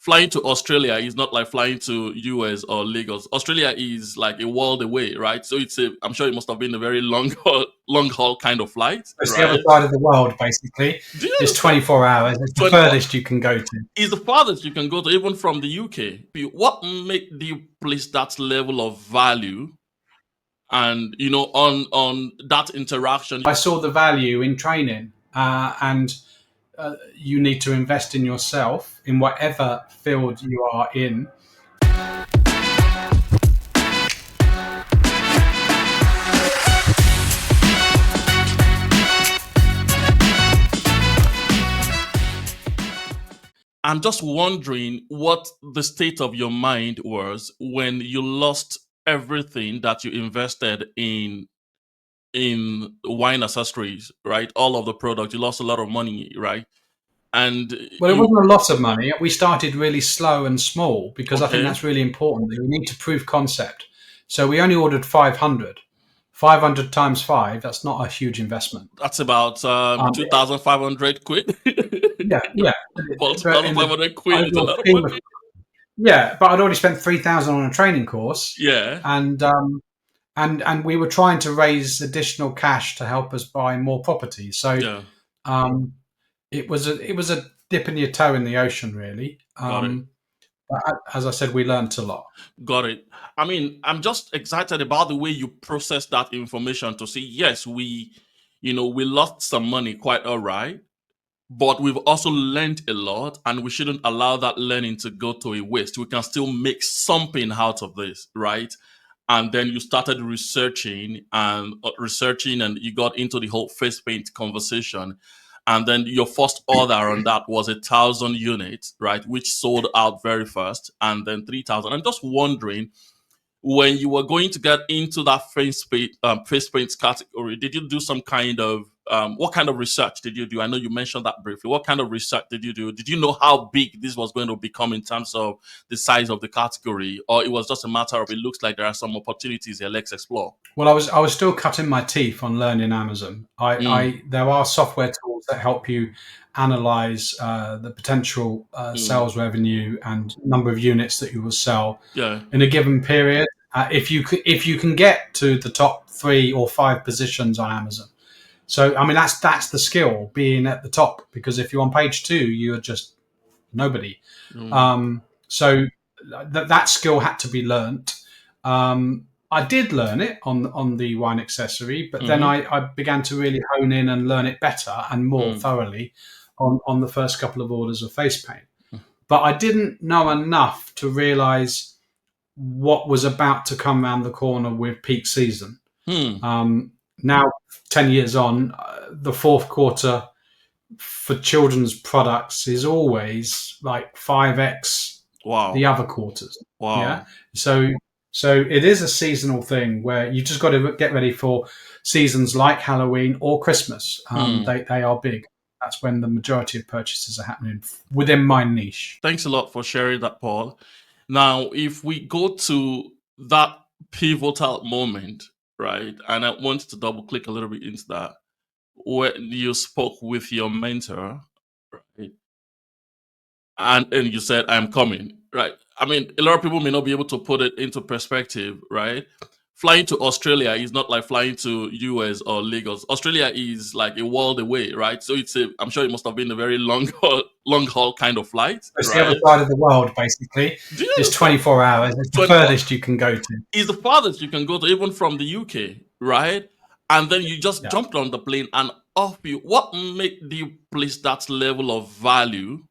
flying to Australia is not like flying to US or Lagos. Australia is like a world away, right? So I'm sure it must have been a very long haul kind of flight, It's the other right? side of the world, basically. Do you It's understand? 24 hours. It's the 24 furthest you can go to. is the farthest you can go to, even from the UK. What make you place that level of value and on that interaction? I saw the value in training, and you need to invest in yourself in whatever field you are in. I'm just wondering what the state of your mind was when you lost everything that you invested in wine accessories, right? All of the products, you lost a lot of money, right? And Well, it you wasn't a lot of money. We started really slow and small because I think okay, that's really important. That you need to prove concept. So we only ordered 500. 500 times five, that's not a huge investment. that's about Um, 2,500 quid. yeah. Well, But in the 2,500 quid is a overall lot of scheme of, money. yeah, but I'd already spent 3,000 on a training course, Yeah, and we were trying to raise additional cash to help us buy more properties. So yeah, um, it was a dip in your toe in the ocean, really. got it. But as I said, we learned a lot. Got it. I mean, I'm just excited about the way you process that information to see, yes, we lost some money, quite all right, but we've also learned a lot, and we shouldn't allow that learning to go to a waste. We can still make something out of this, right? And then you started researching, and you got into the whole face paint conversation. And then your first order on that was 1,000 units, right? Which sold out very fast, and then 3,000. I'm just wondering, when you were going to get into that face paint category, did you do some kind of what kind of research did you do? I know you mentioned that briefly. What kind of research did you do? Did you know how big this was going to become in terms of the size of the category, or it was just a matter of it looks like there are some opportunities here? Let's explore. Well, I was still cutting my teeth on learning Amazon. Mm, There are software tools that help you analyze the potential mm, sales revenue and number of units that you will sell yeah. in a given period. If you can get to the top 3 or 5 positions on Amazon, so I mean that's the skill, being at the top. Because if you're on page 2, you're just nobody. Mm, So that skill had to be learnt. I did learn it on the wine accessory, but then mm-hmm, I began to really hone in and learn it better and more mm, thoroughly on the first couple of orders of face paint. But I didn't know enough to realise what was about to come around the corner with peak season. mm. Now, 10 years on, the fourth quarter for children's products is always like 5x the Wow. other quarters. Yeah. Wow. So so it is a seasonal thing where you just got to get ready for seasons like Halloween or Christmas. Hmm. They are big. That's when the majority of purchases are happening within my niche. Thanks a lot for sharing that, Paul. Now, if we go to that pivotal moment, right, and I want to double click a little bit into that, where you spoke with your mentor, right, and you said, "I'm coming," right? I mean, a lot of people may not be able to put it into perspective, right? Flying to Australia is not like flying to US or Lagos. Australia is like a world away, right? So I'm sure it must have been a very long haul kind of flight, It's the other right? side of the world, basically. Do you It's understand? 24 hours. It's the 24 furthest you can go to. is the farthest you can go to, even from the UK, right? And then you just Yeah. jumped on the plane and off you. What made you place that level of value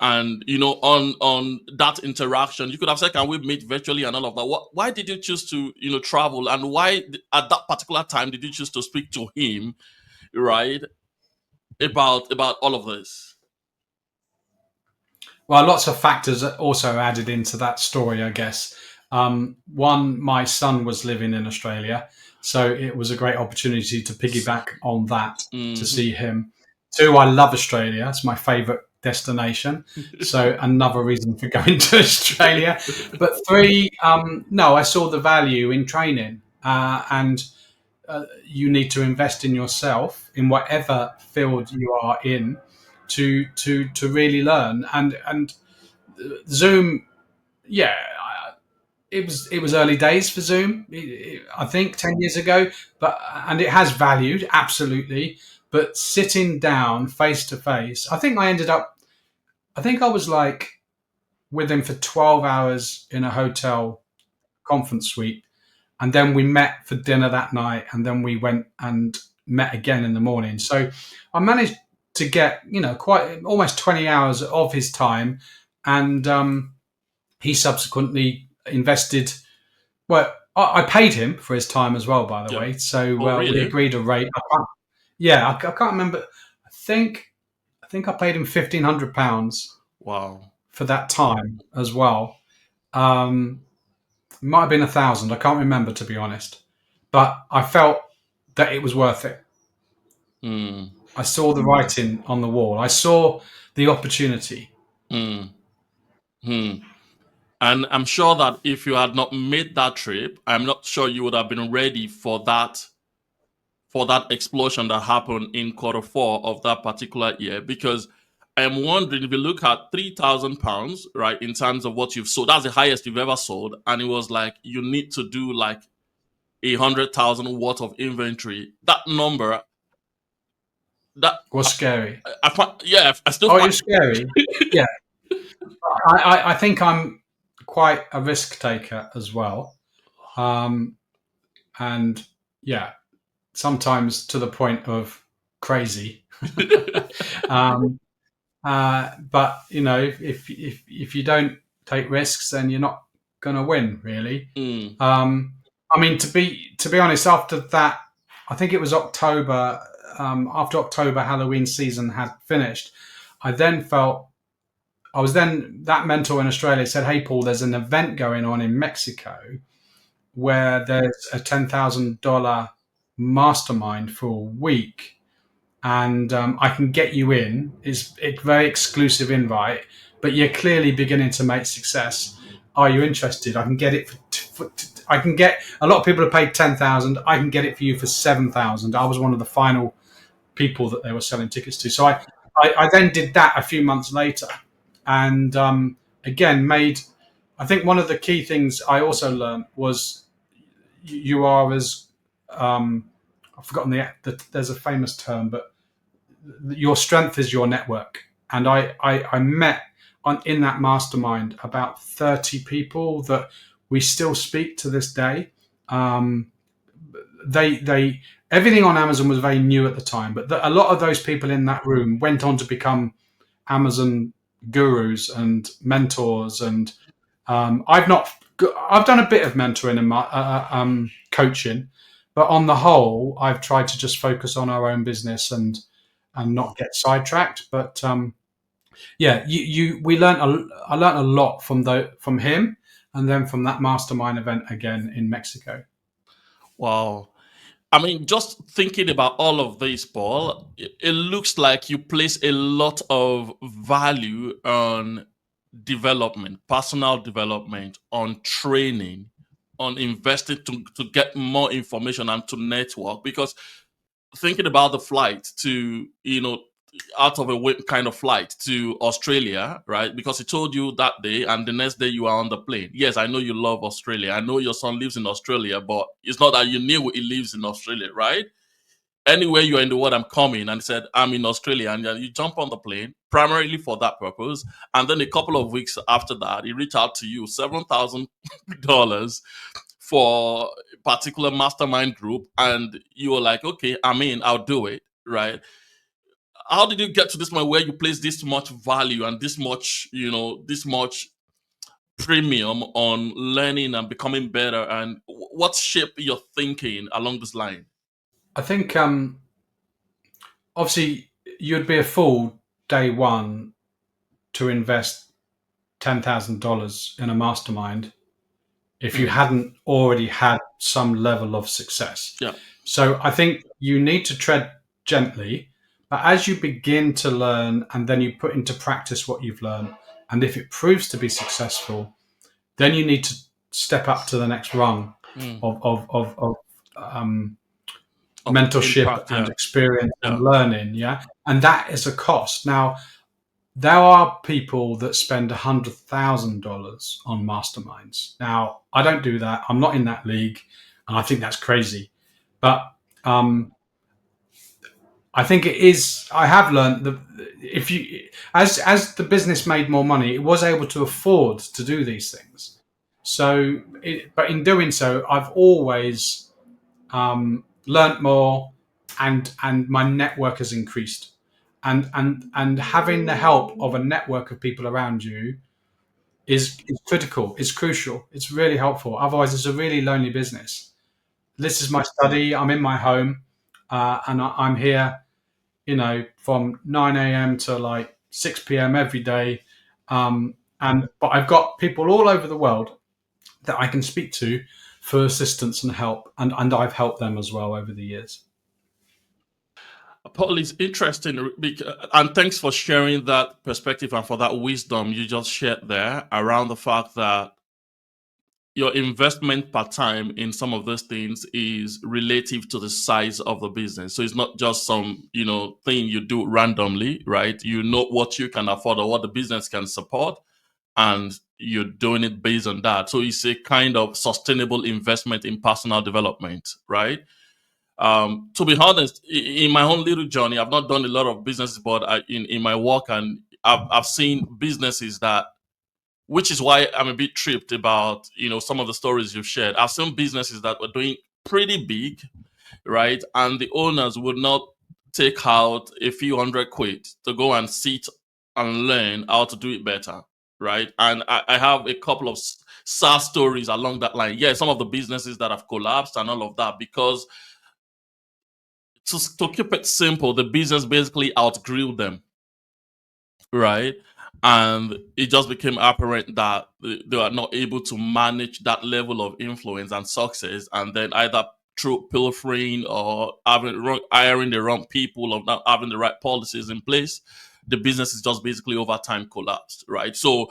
and on that interaction? You could have said, can we meet virtually and all of that? Why did you choose to travel, and why at that particular time did you choose to speak to him, right, about all of this? Well, lots of factors also added into that story, I guess. One, my son was living in Australia, so it was a great opportunity to piggyback on that to Hmm. see him. Two, I love Australia; it's my favourite destination, so another reason for going to Australia. But three, no, I saw the value in training, and you need to invest in yourself in whatever field you are in to really learn. And Zoom, yeah, it was early days for Zoom. I think 10 years ago, but and it has valued absolutely. But sitting down face to face, I think I ended up. I think I was like with him for 12 hours in a hotel conference suite, and then we met for dinner that night, and then we went and met again in the morning. So I managed to get quite almost 20 hours of his time, and he subsequently invested. Well, I paid him for his time as well, by the Yeah. way. So Oh, we really? agreed a rate. Yeah, I can't remember. I think I paid him £1,500 Wow. for that time as well. Um, it might have been 1,000. I can't remember, to be honest, but I felt that it was worth it. Mm, I saw the writing on the wall. I saw the opportunity. mm, mm. And I'm sure that if you had not made that trip, I'm not sure you would have been ready for that explosion that happened in quarter 4 of that particular year. Because I'm wondering if you look at £3,000, right, in terms of what you've sold, that's the highest you've ever sold, and it was like you need to do like 100,000 worth of inventory. That number, that Was scary. I find, yeah, I still Oh, find. you're scary. Yeah, I think I'm quite a risk taker as well, and yeah, sometimes to the point of crazy. um, but if you don't take risks, then you're not going to win, really. Mm, I mean, to be honest, after that, I think it was October. After October Halloween season had finished, I then felt I was then that mentor in Australia said, "Hey, Paul, there's an event going on in Mexico where there's a $10,000 mastermind for a week, and I can get you in. It's a very exclusive invite, but you're clearly beginning to make success. Are you interested? I can get it I can get a lot of people have paid 10,000. I can get it for you for 7,000. I was one of the final people that they were selling tickets to. So I then did that a few months later, and again made. I think one of the key things I also learned was you are as I've forgotten there's a famous term, but your strength is your network. And I met in that mastermind about 30 people that we still speak to this day. Um, they everything on Amazon was very new at the time, but a lot of those people in that room went on to become Amazon gurus and mentors. And I've not I've done a bit of mentoring and coaching, but on the whole, I've tried to just focus on our own business and not get sidetracked. But yeah, we learned I learned a lot from him, and then from that mastermind event again in Mexico. wow. I mean, just thinking about all of this, Paul, it looks like you place a lot of value on development, personal development, on training, on investing to get more information and to network. Because thinking about the flight to, out of a way kind of flight to Australia, right? Because he told you that day, and the next day you are on the plane. Yes, I know you love Australia. I know your son lives in Australia, but it's not that you knew he lives in Australia, right? Anywhere you're in the world, I'm coming, and he said, I'm in Australia. And you jump on the plane primarily for that purpose. And then a couple of weeks after that, he reached out to you, $7,000 for a particular mastermind group. And you were like, okay, I'm in, I'll do it, right? How did you get to this point where you place this much value and this much premium on learning and becoming better? And what shaped your thinking along this line? I think obviously you'd be a fool day one to invest $10,000 in a mastermind if you Mm, hadn't already had some level of success. yeah. So I think you need to tread gently, but as you begin to learn and then you put into practice what you've learned, and if it proves to be successful, then you need to step up to the next rung Mm, of of mentorship impact, and yeah. experience and Yeah. learning. Yeah. And that is a cost. Now, there are people that spend $100,000 on masterminds. Now, I don't do that. I'm not in that league, and I think that's crazy. But I think it is. I have learned that if you, as the business made more money, it was able to afford to do these things. So, but in doing so, I've always learnt more, and my network has increased, and having the help of a network of people around you is critical. It's crucial. It's really helpful. Otherwise, it's a really lonely business. This is my study. I'm in my home, and I'm here, from 9 a.m. to like 6 p.m. every day. And but I've got people all over the world that I can speak to for assistance and help, and I've helped them as well over the years. Paul, is interesting, and thanks for sharing that perspective and for that wisdom you just shared there around the fact that your investment per time in some of those things is relative to the size of the business. So it's not just some, thing you do randomly, right? You know what you can afford or what the business can support, and you're doing it based on that. So it's a kind of sustainable investment in personal development, right? To be honest, in my own little journey, I've not done a lot of businesses, but in my work, and I've seen businesses that, which is why I'm a bit tripped about some of the stories you've shared. I've seen businesses that were doing pretty big, right, and the owners would not take out a few hundred quid to go and sit and learn how to do it better, right? And I have a couple of sad stories along that line. Yeah, some of the businesses that have collapsed and all of that because to keep it simple, the business basically outgrew them, right? And it just became apparent that they are not able to manage that level of influence and success, and then either through pilfering or hiring the wrong people or not having the right policies in place, the business is just basically over time collapsed, right? So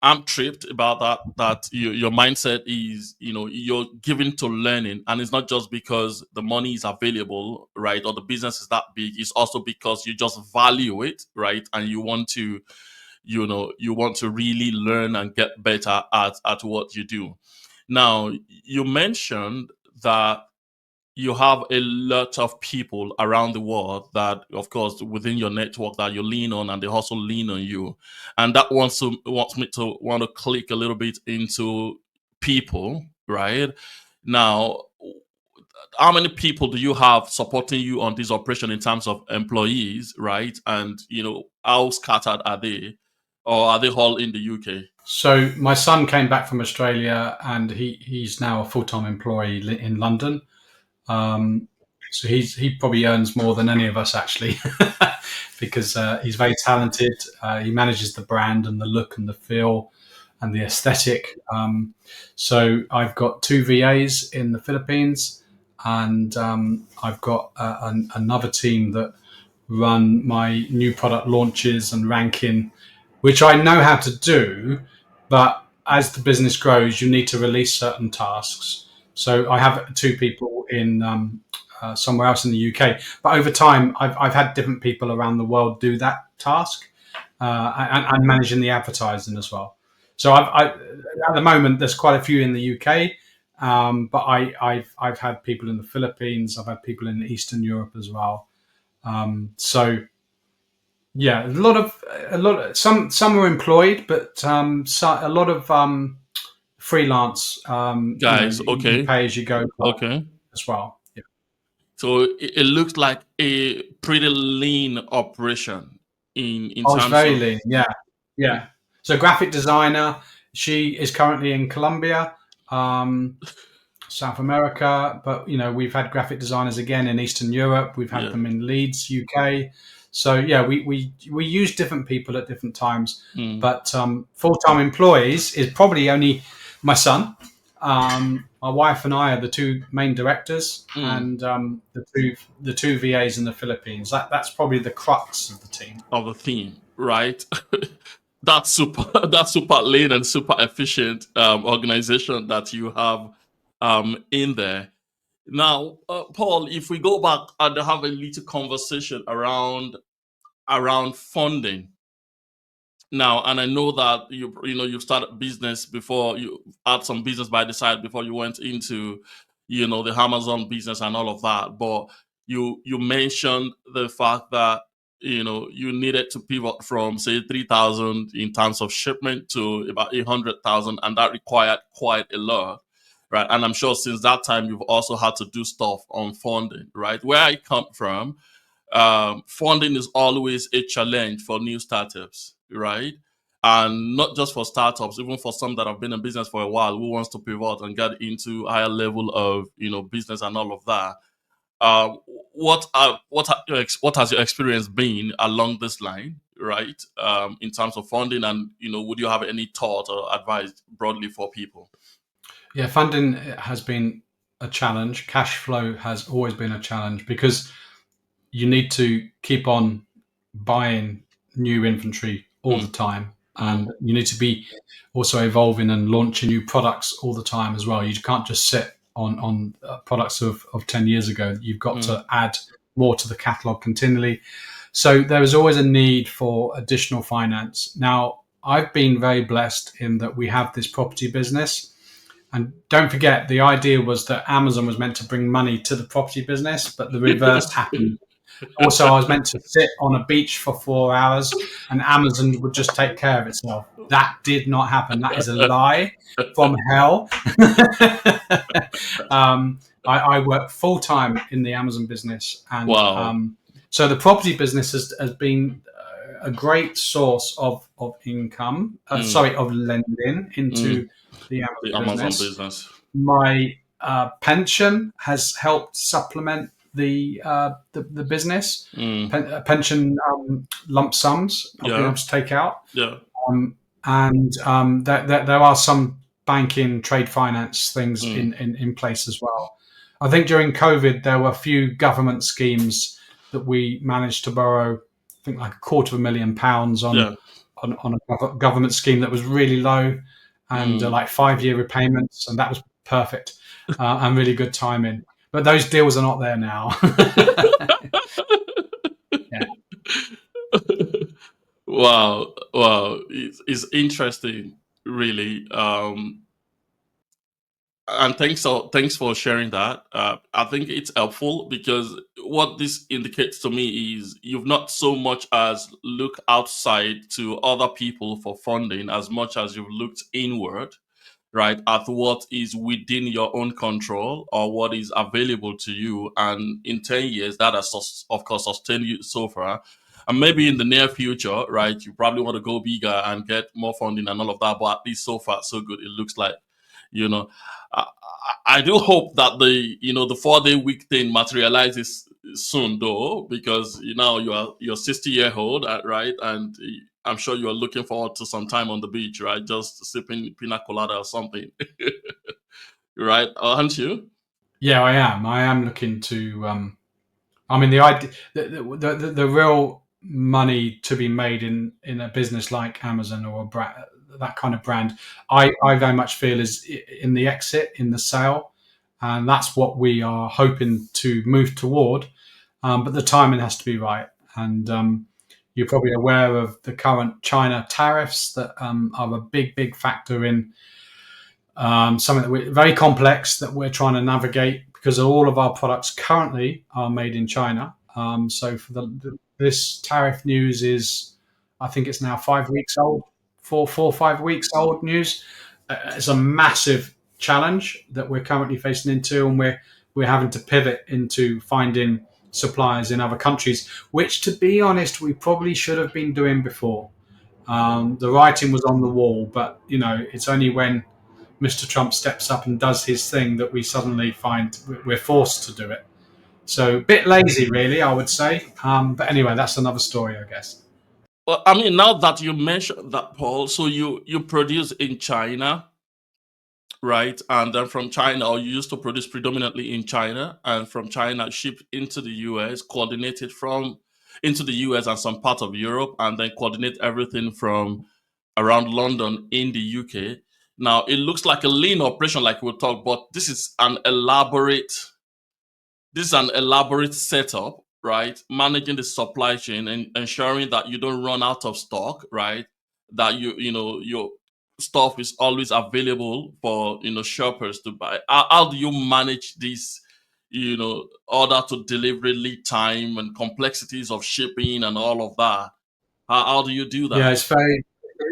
I'm tripped about that your mindset is you're given to learning, and it's not just because the money is available, right, or the business is that big. It's also because you just value it, right, and you want to really learn and get better at what you do. Now, you mentioned that you have a lot of people around the world that, of course, within your network that you lean on, and they also lean on you. And that wants me to want to click a little bit into people, right? Now, how many people do you have supporting you on this operation in terms of employees, right? And how scattered are they, or are they all in the UK? So my son came back from Australia, and he's now a full time employee in London. Um, so he probably earns more than any of us actually, because he's very talented. He manages the brand and the look and the feel and the aesthetic. So I've got two VAs in the Philippines, and I've got another team that run my new product launches and ranking, which I know how to do, but as the business grows, you need to release certain tasks. So I have two people in somewhere else in the UK, but over time, I've had different people around the world do that task, and managing the advertising as well. So at the moment, there's quite a few in the UK, but I've had people in the Philippines, I've had people in Eastern Europe as well. So yeah, some are employed, but a lot of freelance. Guys, You okay, pay as you go okay. as well. Yeah. So it looks like a pretty lean operation in Oh, it's terms very of. lean. Yeah, yeah. So graphic designer, she is currently in Colombia, um, South America, but we've had graphic designers again in Eastern Europe. We've had Yeah. them in Leeds, UK. So yeah, we use different people at different times, Mm, but full time employees is probably only my son. My wife and I are the two main directors, mm, and the two VAs in the Philippines. That's probably the crux of the team. of the theme, right? That's super. That's super lean and super efficient organization that you have in there. Now, Paul, if we go back and have a little conversation around around funding now, and I know that you started business before, you had some business by the side before you went into the Amazon business and all of that. But you mentioned the fact that you needed to pivot from, say, 3,000 in terms of shipment to about 800,000, and that required quite a lot, right? And I'm sure since that time you've also had to do stuff on funding, right? Where I come from, funding is always a challenge for new startups, right? And not just for startups, even for some that have been in business for a while who wants to pivot and get into higher level of business and all of that. Uh, what has your experience been along this line, right? In terms of funding, and would you have any thought or advice broadly for people? Yeah, funding has been a challenge. Cash flow has always been a challenge because you need to keep on buying new inventory all the Mm, time, and mm, you need to be also evolving and launching new products all the time as well. You can't just sit on products of 10 years ago. You've got mm, to add more to the catalog continually. So there is always a need for additional finance. Now, I've been very blessed in that we have this property business. And don't forget, the idea was that Amazon was meant to bring money to the property business, but the reverse happened. Also, I was meant to sit on a beach for 4 hours and Amazon would just take care of itself. That did not happen. That is a lie from hell. I work full time in the Amazon business. And wow. so the property business has been a great source of income, Mm, sorry, of lending mm, into the the Amazon Amazon business. business. My pension has helped supplement the business. Mm, Pension lump sums I've been yeah, able to take out, yeah. um, and there are some banking, trade finance things Mm, in place as well. I think during COVID there were a few government schemes that we managed to borrow. I think like £250,000 yeah. on a government scheme that was really low, and Mm. like 5 year repayments, and that was perfect and really good timing. But those deals are not there now. Yeah. Wow, wow. It's interesting, really. And thanks for sharing that. I think it's helpful because what this indicates to me is you've not so much as looked outside to other people for funding as much as you've looked inward, right, at what is within your own control or what is available to you. And in 10 years, that has, of course, sustained you so far. And maybe in the near future, right, you probably want to go bigger and get more funding and all of that. But at least so far, so good. It looks like, you know, I, I do hope that the 4 day week thing materializes soon, though, because you're 60-year-old, right, and I'm sure you're looking forward to some time on the beach, right? Just sipping pina colada or something, right? Aren't you? Yeah, I am. I am looking to. I mean, the idea, the real money to be made in a business like Amazon or that kind of brand, I very much feel is in the exit, in the sale, and that's what we are hoping to move toward. But the timing has to be right, and you're probably aware of the current China tariffs that are a big factor in something that we're very complex that we're trying to navigate because all of our products currently are made in China. So for this tariff news is, I think it's now 5 weeks old, 5 weeks old news. It's a massive challenge that we're currently facing into, and we're having to pivot into finding suppliers in other countries, which, to be honest, we probably should have been doing before. The writing was on the wall, but it's only when Mr. Trump steps up and does his thing that we suddenly find we're forced to do it. So a bit lazy, really, I would say. But anyway, that's another story, I guess. Well, I mean, now that you mentioned that, Paul, so you produce in China, right? And then from China, or you used to produce predominantly in China, and from China shipped into the US, coordinated from into the US and some part of Europe, and then coordinate everything from around London in the UK. Now it looks like a lean operation, like we'll talk, but this is an elaborate setup, right? Managing the supply chain and ensuring that you don't run out of stock, right? That your stuff is always available for shoppers to buy. How do you manage this? Order to delivery lead time and complexities of shipping and all of that. How do you do Yeah, that?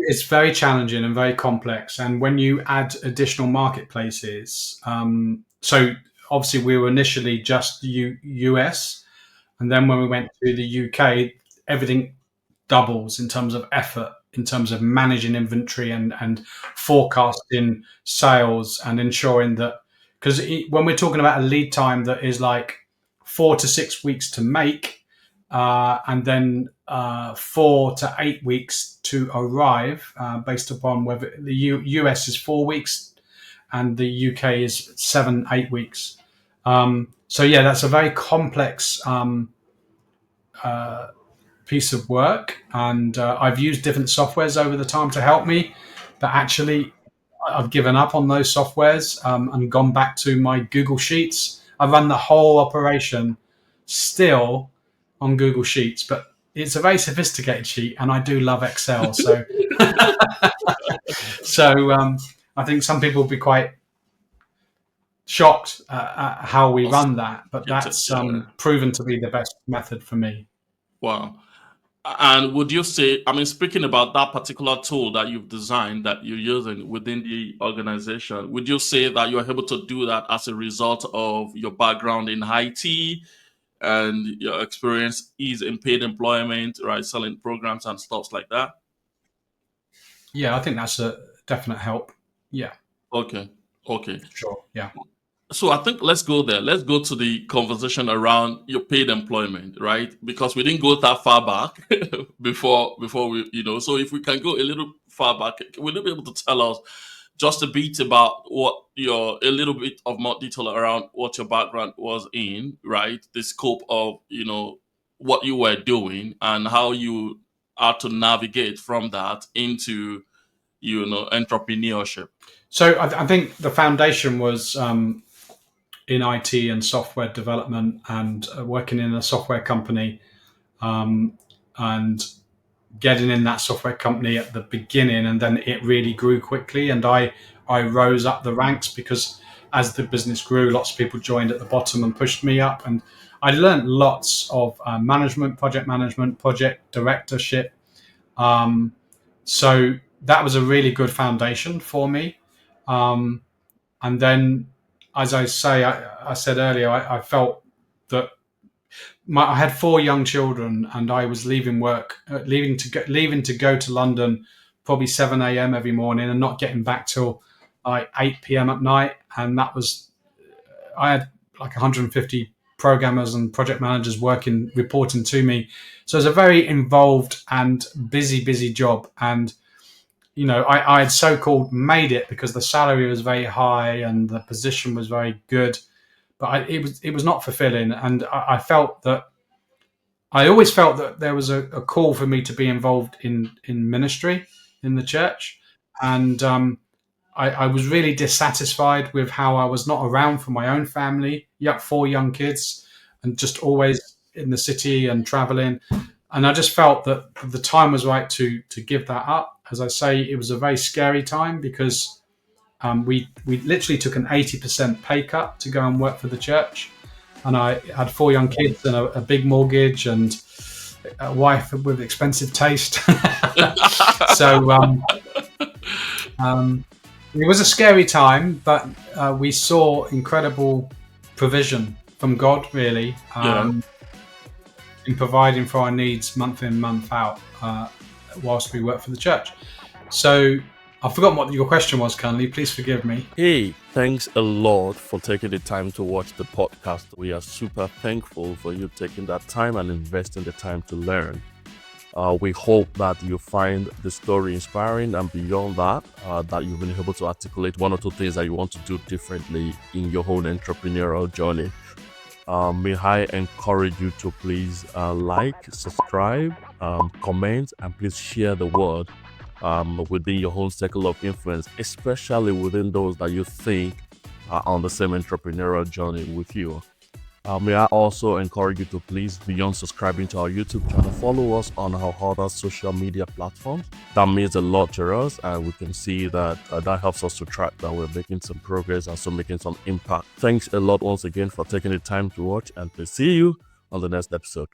it's very challenging and very complex. And when you add additional marketplaces, so obviously we were initially just US, and then when we went to the UK, everything doubles in terms of effort, in terms of managing inventory and forecasting sales and ensuring that, because when we're talking about a lead time that is like 4 to 6 weeks to make, and then 4 to 8 weeks to arrive, based upon whether the US is 4 weeks and the UK is 7, 8 weeks. So yeah, that's a very complex piece of work, and I've used different softwares over the time to help me, but actually I've given up on those softwares, and gone back to my Google Sheets. I run the whole operation still on Google Sheets, but it's a very sophisticated sheet, and I do love Excel. So I think some people will be quite shocked at how we run that, but that's Yeah. proven to be the best method for me. Wow. And would you say, I mean, speaking about that particular tool that you've designed that you're using within the organization, would you say that you're able to do that as a result of your background in IT and your experience is in paid employment, right? Selling programs and stuff like that? Yeah, I think that's a definite help. Yeah, Okay. Okay. sure. Yeah. So I think let's go there. Let's go to the conversation around your paid employment, right? Because we didn't go that far back before we, So if we can go a little far back, will you be able to tell us just a bit about a little bit of more detail around what your background was in, right? The scope of, what you were doing and how you had to navigate from that into, entrepreneurship. So I think the foundation was in IT and software development, and working in a software company, and getting in that software company at the beginning, and then it really grew quickly, and I rose up the ranks because as the business grew, lots of people joined at the bottom and pushed me up, and I learned lots of management, project directorship. Um, so that was a really good foundation for me. Um, and then, as I said earlier, I felt that I had 4 young children, and I was leaving work, leaving to go to London, probably 7 a.m. every morning, and not getting back till like 8 p.m. at night. And that was, I had like 150 programmers and project managers working, reporting to me. So it was a very involved and busy job. And I had so-called made it because the salary was very high and the position was very good, but it was not fulfilling. And I always felt that there was a call for me to be involved in ministry in the church, and I was really dissatisfied with how I was not around for my own family. You have 4 young kids, and just always in the city and traveling. And I just felt that the time was right to give that up. As I say, it was a very scary time because we literally took an 80% pay cut to go and work for the church, and I had 4 young kids and a big mortgage and a wife with expensive taste. So um, it was a scary time, but we saw incredible provision from God, really, Yeah. in providing for our needs month in, month out, whilst we work for the church. So I've forgotten what your question was, Kunle. Please forgive me. Hey, thanks a lot for taking the time to watch the podcast. We are super thankful for you taking that time and investing the time to learn. We hope that you find the story inspiring, and beyond that, that you've been able to articulate 1 or 2 things that you want to do differently in your own entrepreneurial journey. May I encourage you to please like, subscribe, comment, and please share the word within your own circle of influence, especially within those that you think are on the same entrepreneurial journey with you. May I also encourage you to please, beyond subscribing to our YouTube channel, follow us on our other social media platforms. That means a lot to us, and we can see that that helps us to track that we're making some progress and so making some impact. Thanks a lot once again for taking the time to watch, and we'll see you on the next episode.